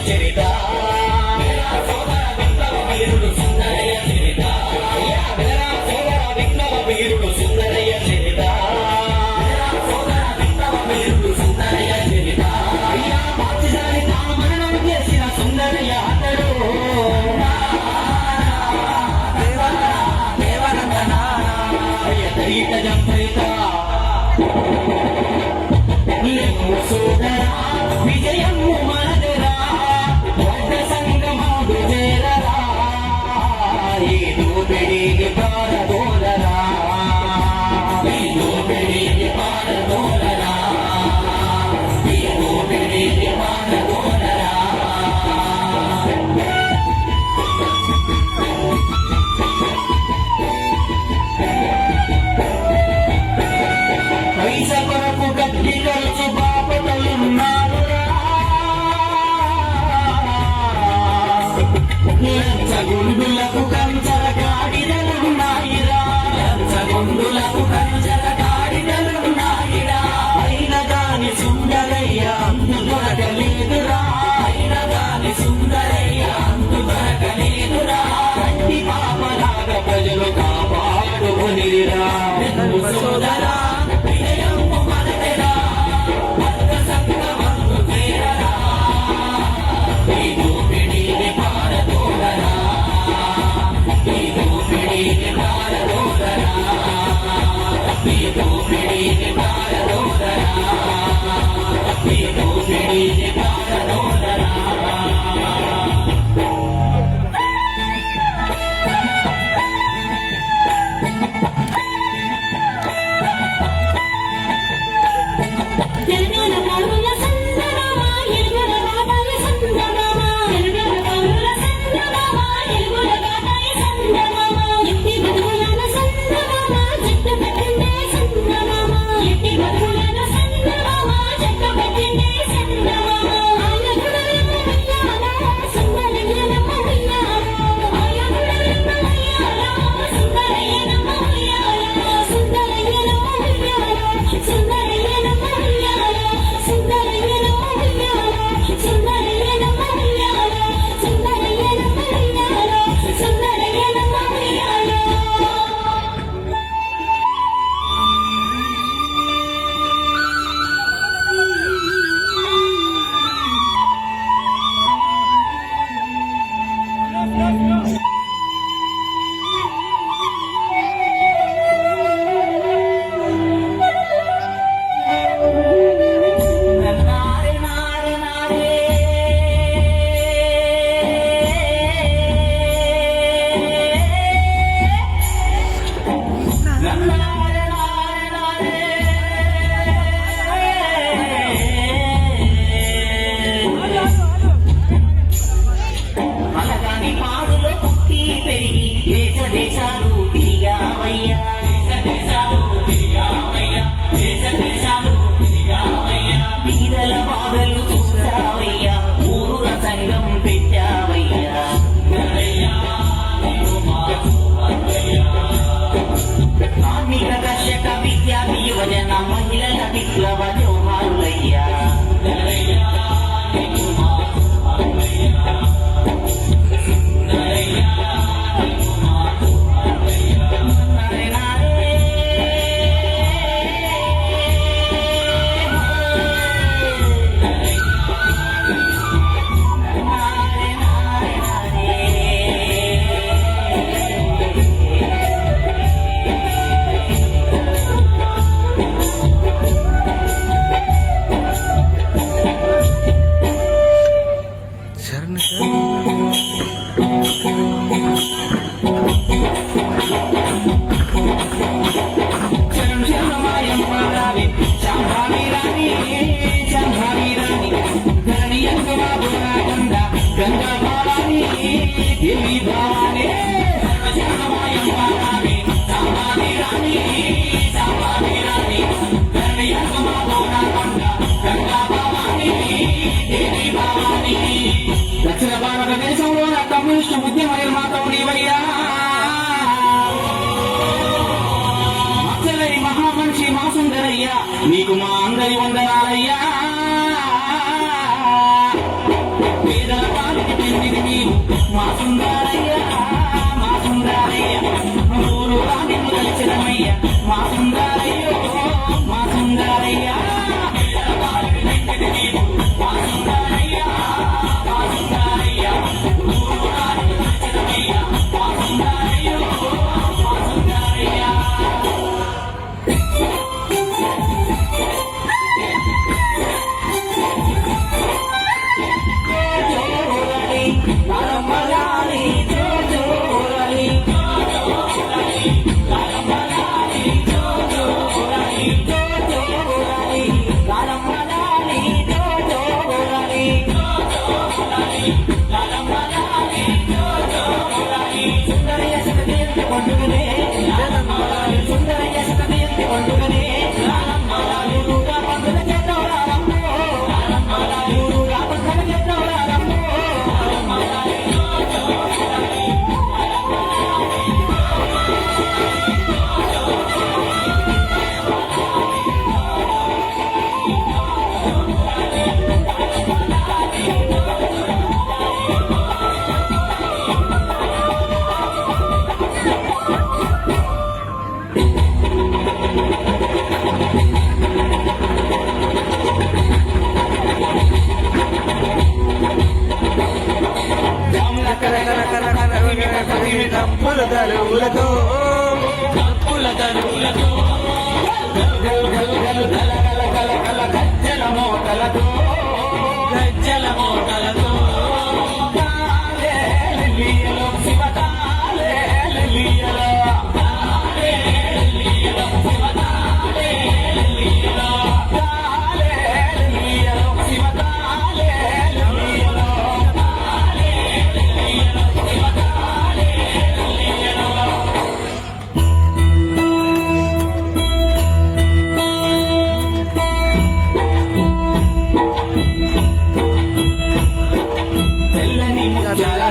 చరిత సోదర విప్లవ వీరుడు సుందరయ్య చరిత సోదర విప్లవ వీరుడు సుందరయ్య చరిత సోదర విప్లవ వీరుడు సుందరయ్య చరిత పాకిస్తాని మరణం చేసిన సుందరయ్య అతడు విజయము మనదరా వడ్డ సంగమాడు చేరరా ఏదో పెడిగి పారదోలరా ఏదో పెడిగి పారదోలరా ఏదో పెడిగి పారదోలరా పైస కొరకు గట్టి ఖర్చు బాపతలున్నారురా లంచగొండులకు కంచర గాడిదలున్నాయిరా లంచగొండులకు కంచర గాడిదలున్నాయిరా అయిన గాని సుందరయ్య అంతు దొరకలేదురా అయిన గాని సుందరయ్య అంతు దొరకలేదురా గట్టి పాపలాగా ప్రజలు కాపాడుకునిరా సోదరా దక్షిణ భారతదేశంలో కమ్యూనిస్టు ఉద్యమ నిర్మాతవు నీవయ్యా. మచ్చలై మహామనిషి మా సుందరయ్యా, నీకు మా అందరి వందనాలయ్యా. నీవు మా సుందరయ్య మా సుందరయ్య ఊరుగా నిన్ను కలిసినమయ్య మా సుందరయ్యో మా సుందరయ్య మా సుందరయ్య మా సుందరయ్య ఊరుగా నిన్ను కలిసినమయ్య మా సుందరయ్యో మా సుందరయ్య పులదరువులతో గజ్జల మోటలతో గజ్జల మోటలతో లీలలో శివతాలే లీలలో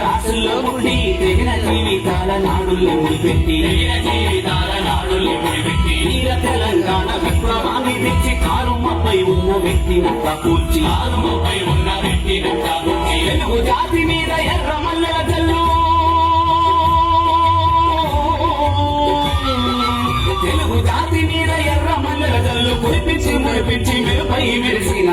రాసుల్లో ముడి తెగిన జీవితాల నాడుల్ని ముడిపెట్టి వీర తెలంగాణ విప్లవాన్ని తెచ్చి కారుమపై ఉన్న వ్యక్తినంత కూర్చి తెలుగు జాతి మీద ఎర్ర మల్లెల జల్లు తెలుగు జాతి మీద ఎర్ర మల్లెల జల్లు కురిపించి మురిపించి మెరుపై మెరిసిన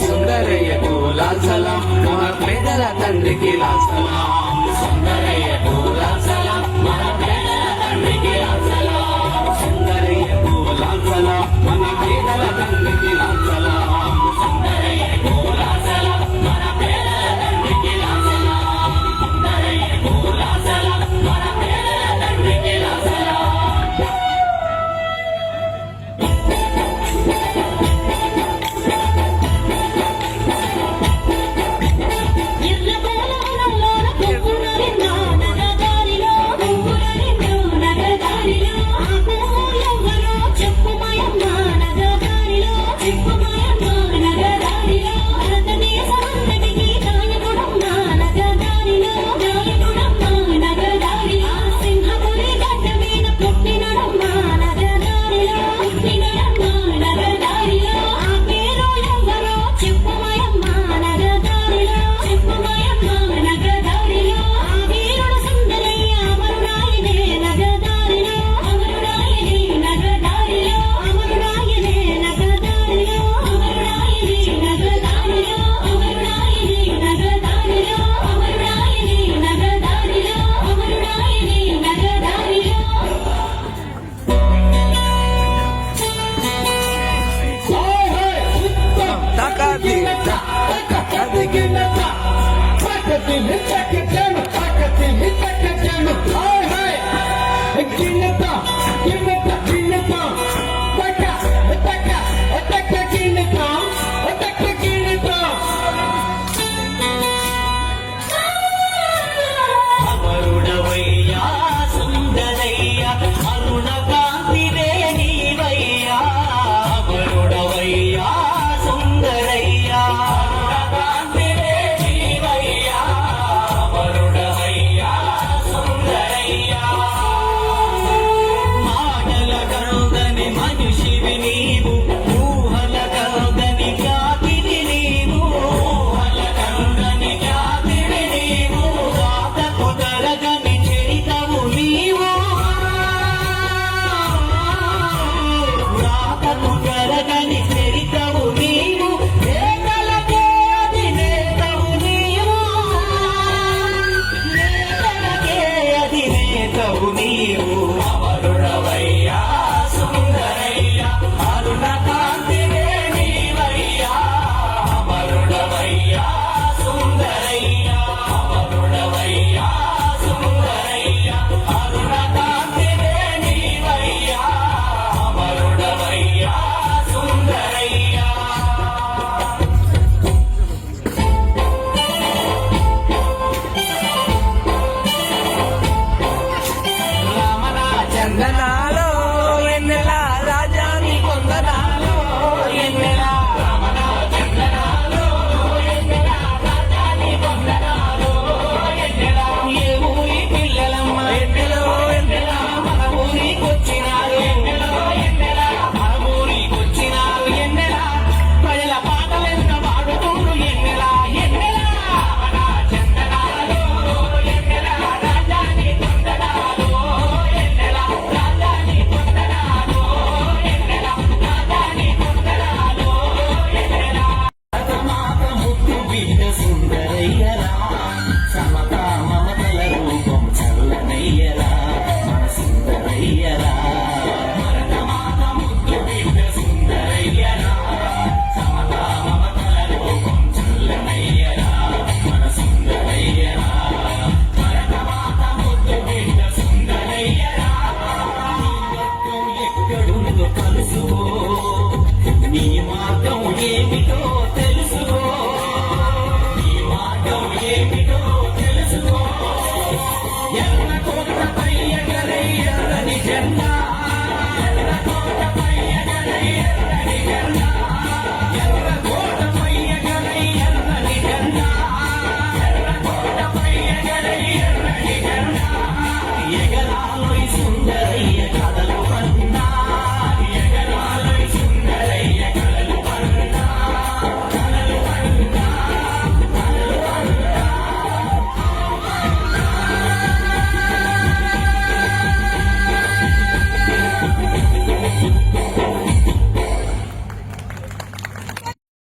సుందరయ్యకు లాల్ సలాం మన పేదల తండ్రికి లాల్ సలాం సుందరయ్యకు లాల్ సలాం మన పేదల తండ్రికి లాల్ సలాం సుందరయ్యకు లాల్ సలాం మన పేదల తండ్రికి లాల్ సలాం సుందరయ్యకు లాల్ సలాం మన పేదల తండ్రికి లాల్ సలాం సుందరయ్యకు లాల్ సలాం మన పేదల తండ్రికి లాల్ సలాం